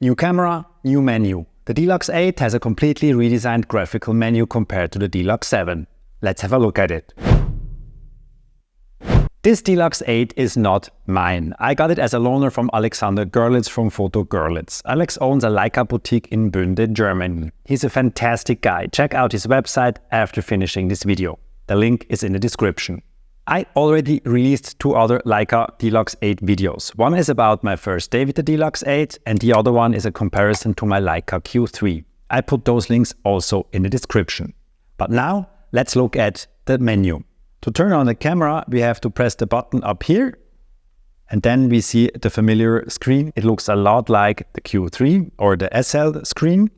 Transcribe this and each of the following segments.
New camera, new menu. The D-Lux 8 has a completely redesigned graphical menu compared to the D-Lux 7. Let's have a look at it. This D-Lux 8 is not mine. I got it as a loaner from Alexander Görlitz from Photo Görlitz. Alex owns a Leica boutique in Bünde, Germany. He's a fantastic guy. Check out his website after finishing this video. The link is in the description. I already released 2 other Leica D-Lux 8 videos. One is about my first day with the D-Lux 8 and the other one is a comparison to my Leica Q3. I put those links also in the description. But now let's look at the menu. To turn on the camera, we have to press the button up here and then we see the familiar screen. It looks a lot like the Q3 or the SL screen.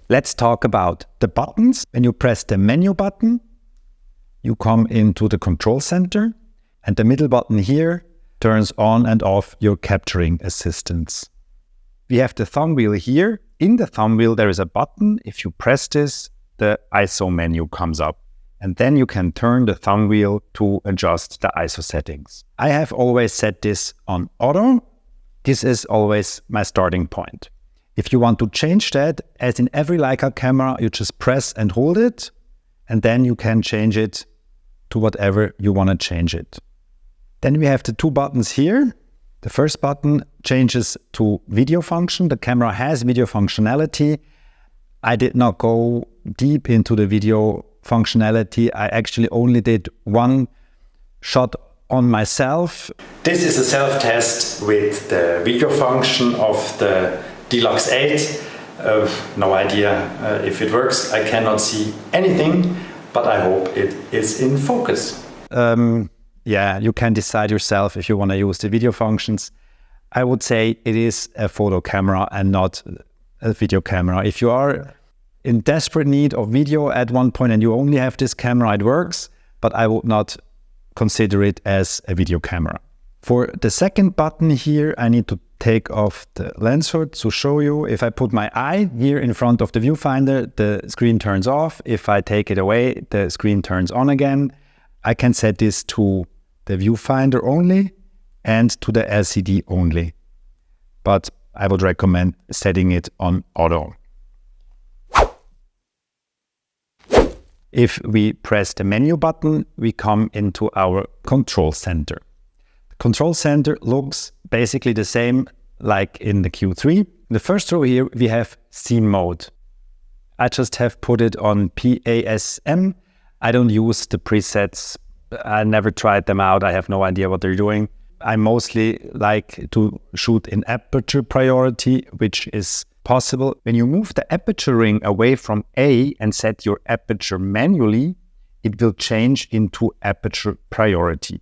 Let's talk about the buttons. When you press the menu button, you come into the control center and the middle button here turns on and off your capturing assistance. We have the thumb wheel here. In the thumb wheel there is a button. If you press this, the ISO menu comes up and then you can turn the thumb wheel to adjust the ISO settings. I have always set this on auto. This is always my starting point. If you want to change that, as in every Leica camera, you just press and hold it and then you can change it to whatever you want to change it. Then we have the 2 buttons here. The first button changes to video function. The camera has video functionality. I did not go deep into the video functionality. I actually only did 1 shot on myself. This is a self-test with the video function of the D-Lux 8. No idea if it works. I cannot see anything, but I hope it is in focus. Yeah, you can decide yourself if you want to use the video functions. I would say it is a photo camera and not a video camera. If you are in desperate need of video at one point and you only have this camera, it works, but I would not consider it as a video camera. For the second button here, I need to take off the lens hood to show you. If I put my eye here in front of the viewfinder, the screen turns off. If I take it away, the screen turns on again. I can set this to the viewfinder only and to the LCD only, but I would recommend setting it on auto. If we press the menu button, we come into our control center. The control center looks basically the same like in the Q3. In the first row here, we have scene mode. I just have put it on PASM. I don't use the presets. I never tried them out. I have no idea what they're doing. I mostly like to shoot in aperture priority, which is possible. When you move the aperture ring away from A and set your aperture manually, it will change into aperture priority.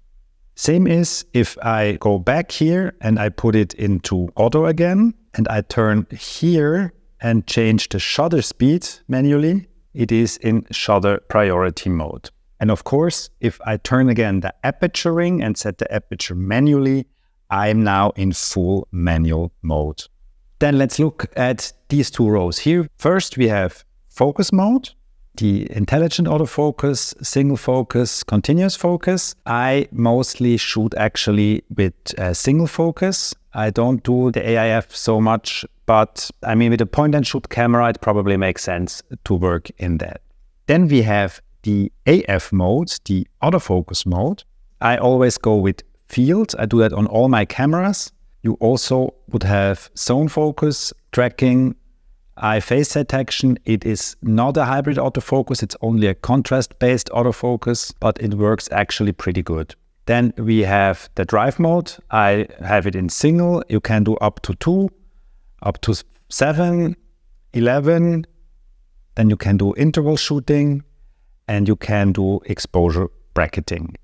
Same is if I go back here and I put it into auto again and I turn here and change the shutter speed manually, it is in shutter priority mode. And of course, if I turn again the aperture ring and set the aperture manually, I am now in full manual mode. Then let's look at these 2 rows here. First, we have focus mode, the intelligent autofocus, single focus, continuous focus. I mostly shoot actually with single focus. I don't do the AIF so much, but I mean, with a point and shoot camera, it probably makes sense to work in that. Then we have the AF mode, the autofocus mode. I always go with field. I do that on all my cameras. You also would have zone focus, tracking, eye face detection. It is not a hybrid autofocus, it's only a contrast-based autofocus, but it works actually pretty good. Then we have the drive mode. I have it in single. You can do up to 2, up to 7, 11. Then you can do interval shooting and you can do exposure bracketing.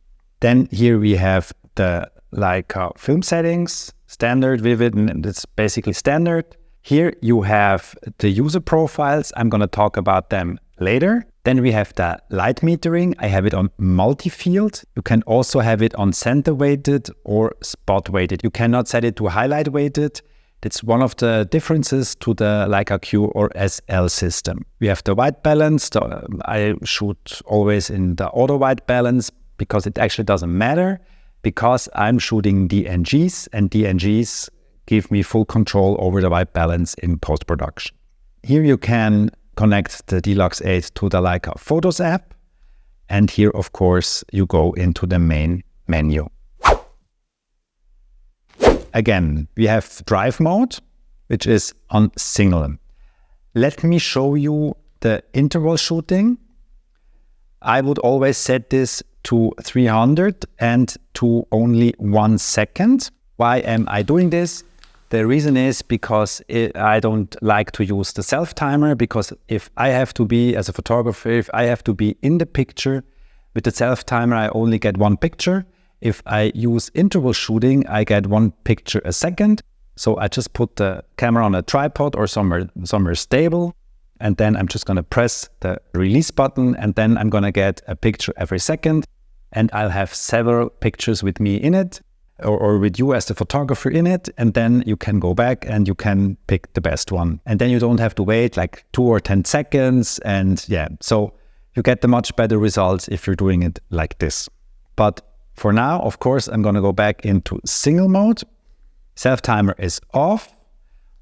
Then here we have the Leica film settings, standard, vivid, and it's basically standard. Here you have the user profiles. I'm going to talk about them later. Then we have the light metering. I have it on multi-field. You can also have it on center weighted or spot weighted. You cannot set it to highlight weighted. That's one of the differences to the Leica Q or SL system. We have the white balance. I shoot always in the auto white balance because it actually doesn't matter, because I'm shooting DNGs and DNGs give me full control over the white balance in post-production. Here you can connect the d-luxt 8 to the Leica Photos app. And here, of course, you go into the main menu. Again, we have drive mode, which is on single. Let me show you the interval shooting. I would always set this to 300 and to only 1 second. Why am I doing this? The reason is because I don't like to use the self-timer, because if I have to be, as a photographer, if I have to be in the picture, with the self-timer I only get 1 picture. If I use interval shooting, I get 1 picture a second. So I just put the camera on a tripod or somewhere stable, and then I'm just going to press the release button, and then I'm going to get a picture every second, and I'll have several pictures with me in it, or with you as the photographer in it, and then you can go back and you can pick the best one. And then you don't have to wait like 2 or 10 seconds, and yeah, so you get the much better results if you're doing it like this. But for now, of course, I'm going to go back into single mode. Self-timer is off.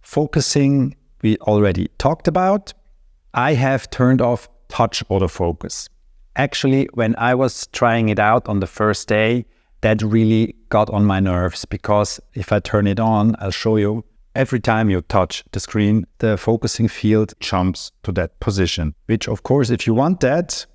Focusing, we already talked about. I have turned off touch autofocus. Actually, when I was trying it out on the first day, that really got on my nerves, because if I turn it on, I'll show you, every time you touch the screen, the focusing field jumps to that position, which of course, if you want that,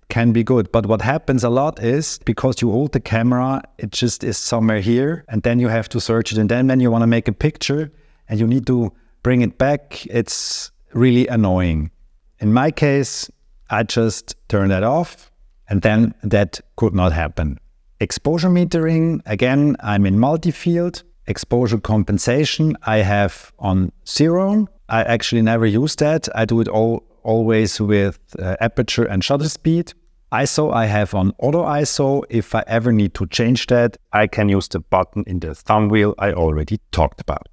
can be good. But what happens a lot is, because you hold the camera, it just is somewhere here, and then you have to search it. And then when you want to make a picture and you need to bring it back, it's really annoying. In my case, I just turn that off, and then that could not happen. Exposure metering, again, I'm in multi-field. Exposure compensation, I have on 0. I actually never use that. I do it always with aperture and shutter speed. ISO I have on auto ISO. If I ever need to change that, I can use the button in the thumb wheel I already talked about.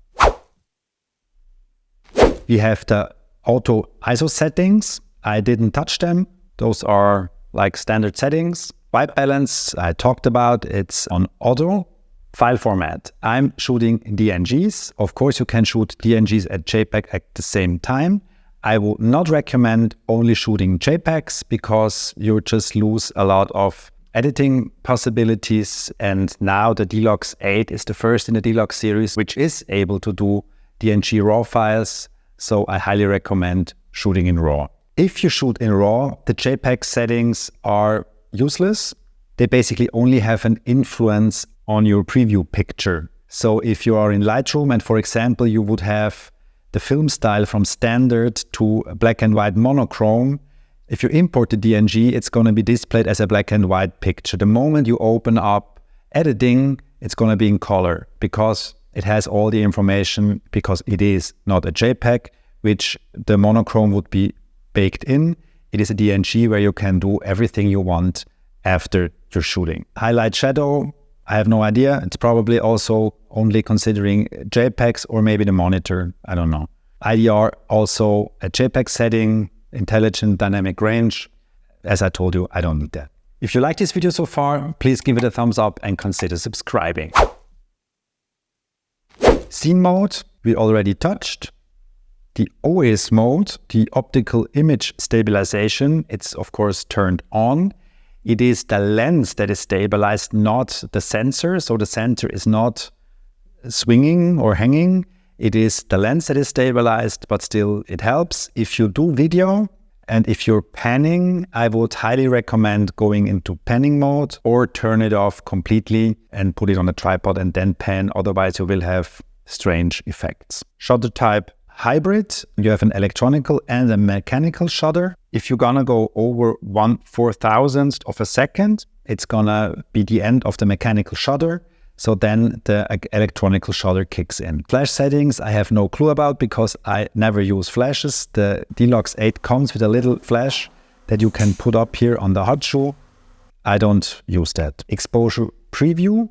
We have the auto ISO settings. I didn't touch them. Those are like standard settings. White balance, I talked about, it's on auto. File format, I'm shooting DNGs. Of course, you can shoot DNGs at JPEG at the same time. I would not recommend only shooting JPEGs, because you just lose a lot of editing possibilities. And now the d-luxt 8 is the first in the d-luxt series which is able to do DNG RAW files. So I highly recommend shooting in RAW. If you shoot in RAW, the JPEG settings are useless. They basically only have an influence on your preview picture. So if you are in Lightroom and, for example, you would have the film style from standard to black and white monochrome, if you import the DNG, it's going to be displayed as a black and white picture. The moment you open up editing, it's going to be in color, because it has all the information, because it is not a JPEG, which the monochrome would be baked in. It is a DNG where you can do everything you want after you're shooting. Highlight shadow, I have no idea. It's probably also only considering JPEGs or maybe the monitor. I don't know. IDR, also a JPEG setting, intelligent dynamic range. As I told you, I don't need that. If you like this video so far, please give it a thumbs up and consider subscribing. Scene mode, we already touched. The OIS mode, the optical image stabilization, it's of course turned on. It is the lens that is stabilized, not the sensor. So the sensor is not swinging or hanging. It is the lens that is stabilized, but still it helps. If you do video and if you're panning, I would highly recommend going into panning mode, or turn it off completely and put it on a tripod and then pan. Otherwise you will have strange effects. Shutter type hybrid. You have an electronical and a mechanical shutter. If you're gonna go over 1/4000th of a second, it's gonna be the end of the mechanical shutter. So then the electronical shutter kicks in. Flash settings, I have no clue about, because I never use flashes. The d-luxt 8 comes with a little flash that you can put up here on the hot shoe. I don't use that. Exposure preview.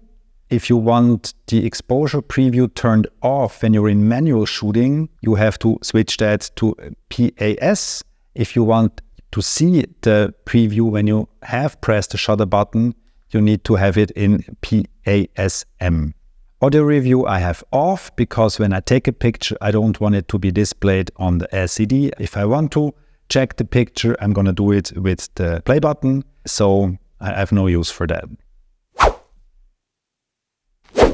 If you want the exposure preview turned off when you're in manual shooting, you have to switch that to PAS. If you want to see the preview when you have pressed the shutter button, you need to have it in PASM. Audio review I have off because when I take a picture, I don't want it to be displayed on the LCD. If I want to check the picture, I'm going to do it with the play button. So I have no use for that.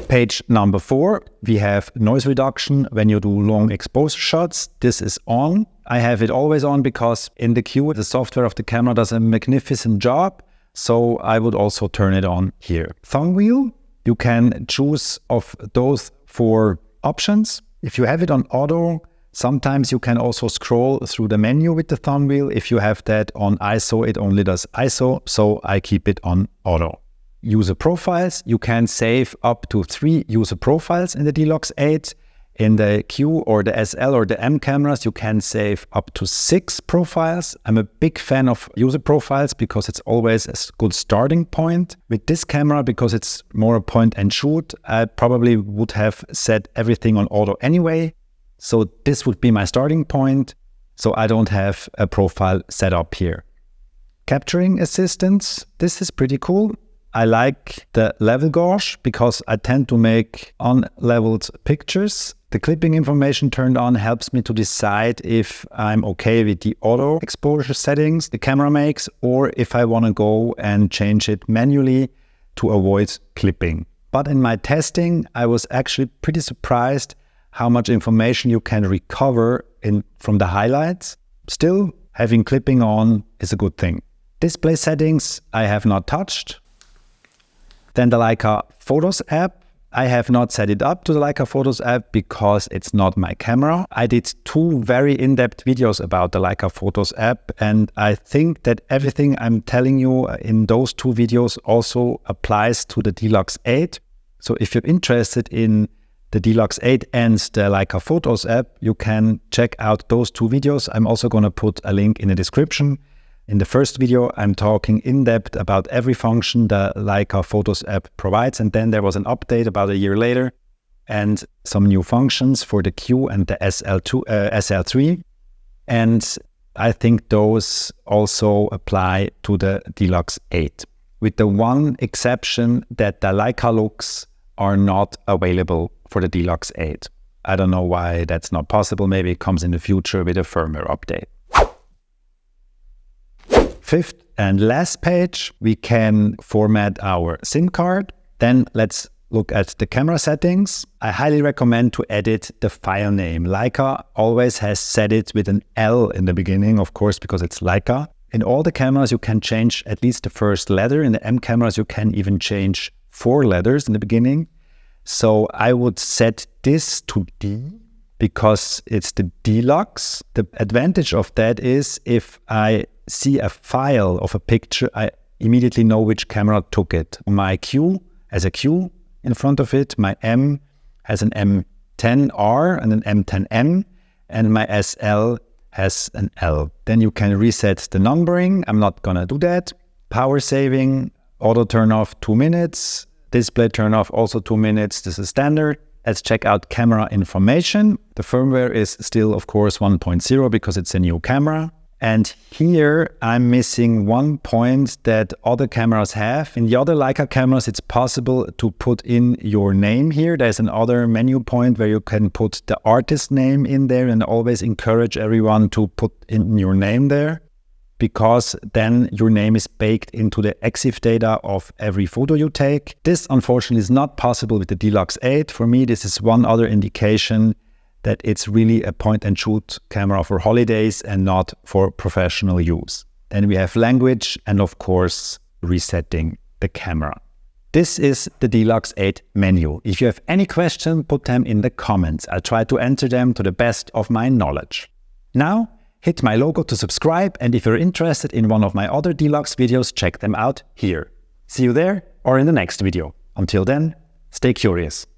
Page number 4, we have noise reduction when you do long exposure shots. This is on. I have it always on because in the queue, the software of the camera does a magnificent job. So I would also turn it on here. Thumb wheel, you can choose of those 4 options. If you have it on auto, sometimes you can also scroll through the menu with the thumb wheel. If you have that on ISO, it only does ISO. So I keep it on auto. User profiles, you can save up to 3 user profiles in the d-luxt 8. In the Q or the SL or the M cameras, you can save up to 6 profiles. I'm a big fan of user profiles because it's always a good starting point. With this camera, because it's more a point and shoot, I probably would have set everything on auto anyway. So this would be my starting point. So I don't have a profile set up here. Capturing assistance, this is pretty cool. I like the level gauge because I tend to make unleveled pictures. The clipping information turned on helps me to decide if I'm okay with the auto exposure settings the camera makes or if I want to go and change it manually to avoid clipping. But in my testing, I was actually pretty surprised how much information you can recover from the highlights. Still, having clipping on is a good thing. Display settings I have not touched. Then the Leica Photos app. I have not set it up to the Leica Photos app because it's not my camera. I did 2 very in-depth videos about the Leica Photos app, and I think that everything I'm telling you in those 2 videos also applies to the d-luxt 8. So if you're interested in the d-luxt 8 and the Leica Photos app, you can check out those 2 videos. I'm also going to put a link in the description. In the first video, I'm talking in depth about every function the Leica Photos app provides. And then there was an update about a year later and some new functions for the Q and the SL3. And I think those also apply to the d-luxt 8, with the one exception that the Leica Lux are not available for the d-luxt 8. I don't know why that's not possible. Maybe it comes in the future with a firmware update. 5th and last page, we can format our SIM card. Then let's look at the camera settings. I highly recommend to edit the file name. Leica always has set it with an L in the beginning, of course, because it's Leica. In all the cameras, you can change at least the first letter. In the M cameras, you can even change 4 letters in the beginning. So I would set this to D because it's the d-luxt. The advantage of that is if I see a file of a picture, I immediately know which camera took it. My Q has a Q in front of it, my M has an M10R and an M10M, and my SL has an L. Then you can reset the numbering. I'm not gonna do that. Power saving, auto turn off 2 minutes, display turn off also 2 minutes. This is standard. Let's check out camera information. The firmware is still, of course, 1.0 because it's a new camera. And here I'm missing one point that other cameras have. In the other Leica cameras, it's possible to put in your name here. There's another menu point where you can put the artist name in there, and always encourage everyone to put in your name there, because then your name is baked into the EXIF data of every photo you take. This unfortunately is not possible with the d-luxt 8. For me, this is one other indication that it's really a point-and-shoot camera for holidays and not for professional use. Then we have language and, of course, resetting the camera. This is the d-luxt 8 menu. If you have any question, put them in the comments. I'll try to answer them to the best of my knowledge. Now, hit my logo to subscribe, and if you're interested in one of my other d-luxt videos, check them out here. See you there or in the next video. Until then, stay curious.